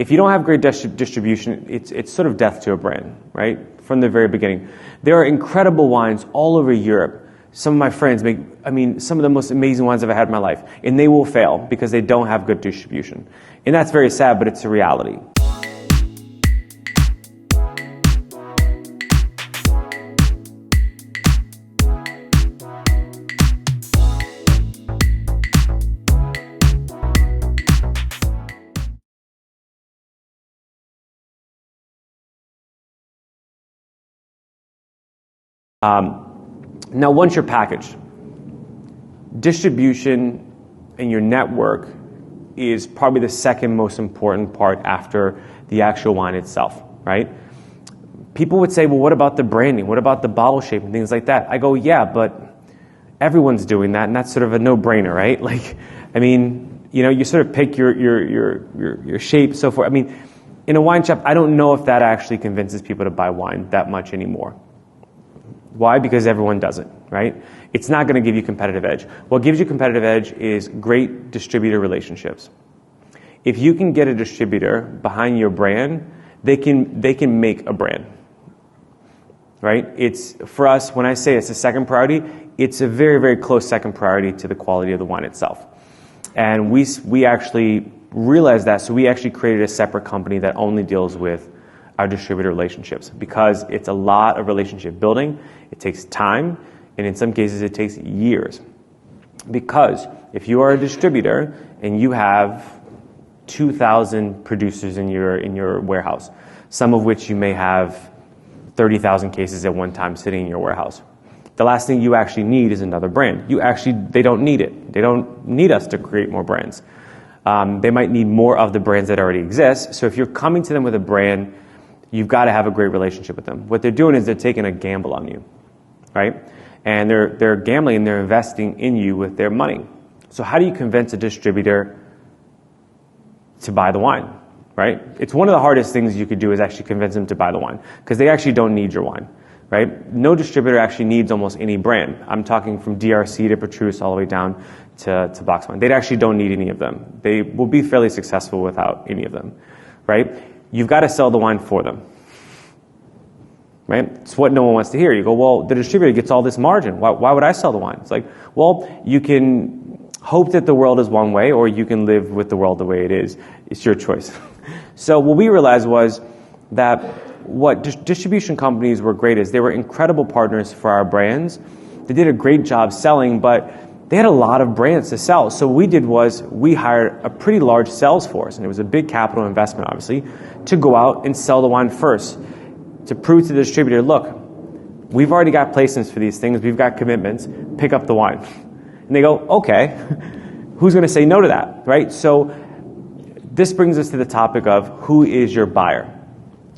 If you don't have great distribution, it's sort of death to a brand, right? From the very beginning. There are incredible wines all over Europe. Some of my friends make, some of the most amazing wines I've ever had in my life, and they will fail because they don't have good distribution. And that's very sad, but it's a reality. Now, once you're packaged, distribution and your network is probably the second most important part after the actual wine itself, right? People would say, well, what about the branding? What about the bottle shape and things like that? I go, yeah, but everyone's doing that, and that's sort of a no-brainer, right? You sort of pick your shape, so forth. In a wine shop, I don't know if that actually convinces people to buy wine that much anymore. Why? Because everyone does it, right? It's not going to give you competitive edge. What gives you competitive edge is great distributor relationships. If you can get a distributor behind your brand, they can make a brand, right? It's, for us, when I say it's a second priority, it's a very, very close second priority to the quality of the wine itself. And we actually realized that, so we actually created a separate company that only deals with our distributor relationships, because it's a lot of relationship building. It takes time, and in some cases it takes years. Because if you are a distributor and you have 2,000 producers in your warehouse, some of which you may have 30,000 cases at one time sitting in your warehouse, the last thing you actually need is another brand. They don't need it. They don't need us to create more brands. They might need more of the brands that already exist. So if you're coming to them with a brand, you've got to have a great relationship with them. What they're doing is they're taking a gamble on you, right? And they're gambling and they're investing in you with their money. So how do you convince a distributor to buy the wine, right? It's one of the hardest things you could do is actually convince them to buy the wine, because they actually don't need your wine, right? No distributor actually needs almost any brand. I'm talking from DRC to Petrus all the way down to box wine. They actually don't need any of them. They will be fairly successful without any of them, right? You've got to sell the wine for them, right? It's what no one wants to hear. You go, well, the distributor gets all this margin. Why would I sell the wine? It's like, well, you can hope that the world is one way, or you can live with the world the way it is. It's your choice. So what we realized was that what distribution companies were great is they were incredible partners for our brands. They did a great job selling, but they had a lot of brands to sell. So what we did was we hired a pretty large sales force, and it was a big capital investment, obviously, to go out and sell the wine first, to prove to the distributor, look, we've already got placements for these things, we've got commitments, pick up the wine. And they go, okay, who's going to say no to that, right? So this brings us to the topic of who is your buyer.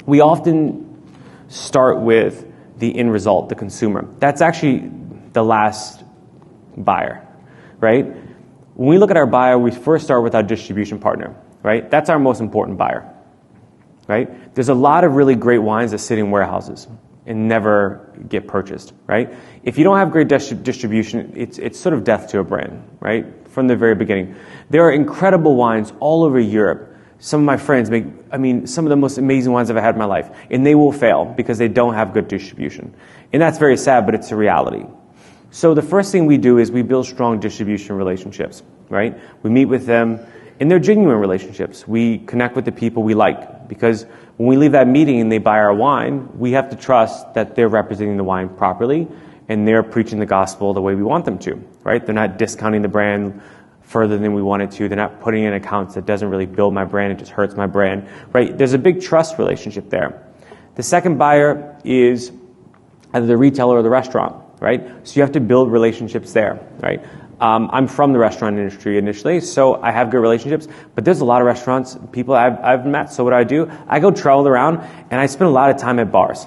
We often start with the end result, the consumer. That's actually the last buyer, right? When we look at our buyer, we first start with our distribution partner, right? That's our most important buyer, right? There's a lot of really great wines that sit in warehouses and never get purchased, right? If you don't have great distribution, it's sort of death to a brand, right? From the very beginning. There are incredible wines all over Europe. Some of my friends make, some of the most amazing wines I've ever had in my life, and they will fail because they don't have good distribution. And that's very sad, but it's a reality. So the first thing we do is we build strong distribution relationships, right? We meet with them, and they're genuine relationships. We connect with the people we like, because when we leave that meeting and they buy our wine, we have to trust that they're representing the wine properly and they're preaching the gospel the way we want them to, right? They're not discounting the brand further than we want it to. They're not putting in accounts that doesn't really build my brand, it just hurts my brand, right? There's a big trust relationship there. The second buyer is either the retailer or the restaurant, right? So you have to build relationships there, right? I'm from the restaurant industry initially, so I have good relationships, but there's a lot of restaurants, people I've met, so what do? I go travel around, and I spend a lot of time at bars,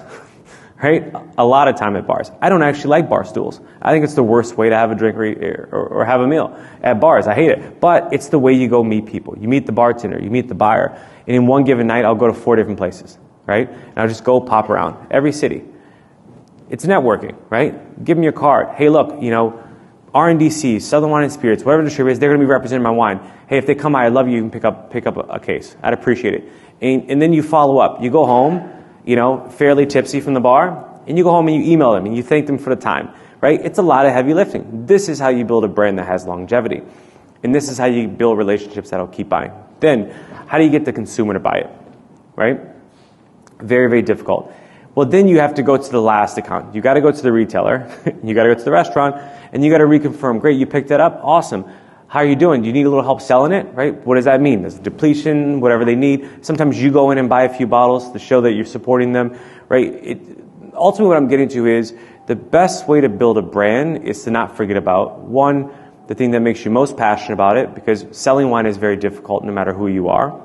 right? A lot of time at bars. I don't actually like bar stools. I think it's the worst way to have a drink or have a meal at bars. I hate it, but it's the way you go meet people. You meet the bartender, you meet the buyer, and in one given night, I'll go to 4 different places, right? And I'll just go pop around every city. It's networking, right? Give them your card. Hey, look, RNDC, Southern Wine and Spirits, whatever the distributor is, they're going to be representing my wine. Hey, if they come by, I'd love you can pick up a case. I'd appreciate it. And then you follow up. You go home, fairly tipsy from the bar, and you go home and you email them and you thank them for the time, right? It's a lot of heavy lifting. This is how you build a brand that has longevity. And this is how you build relationships that'll keep buying. Then, how do you get the consumer to buy it, right? Very, very difficult. Well, then you have to go to the last account. You got to go to the retailer, you got to go to the restaurant, and you got to reconfirm. Great, you picked that up. Awesome. How are you doing? Do you need a little help selling it, right? What does that mean? There's a depletion, whatever they need. Sometimes you go in and buy a few bottles to show that you're supporting them, right? Ultimately, what I'm getting to is the best way to build a brand is to not forget about, one, the thing that makes you most passionate about it, because selling wine is very difficult no matter who you are.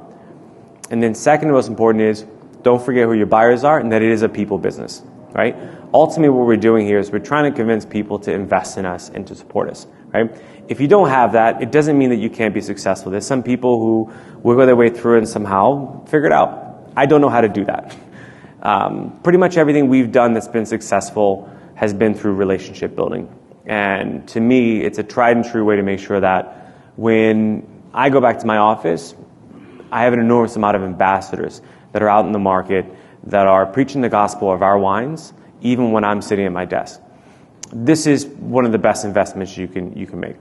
And then second, the most important is don't forget who your buyers are and that it is a people business, right? Ultimately, what we're doing here is we're trying to convince people to invest in us and to support us, right? If you don't have that, it doesn't mean that you can't be successful. There's some people who wiggle their way through and somehow figure it out. I don't know how to do that. Pretty much everything we've done that's been successful has been through relationship building. And to me, it's a tried and true way to make sure that when I go back to my office, I have an enormous amount of ambassadors that are out in the market that are preaching the gospel of our wines, even when I'm sitting at my desk. This is one of the best investments you can make.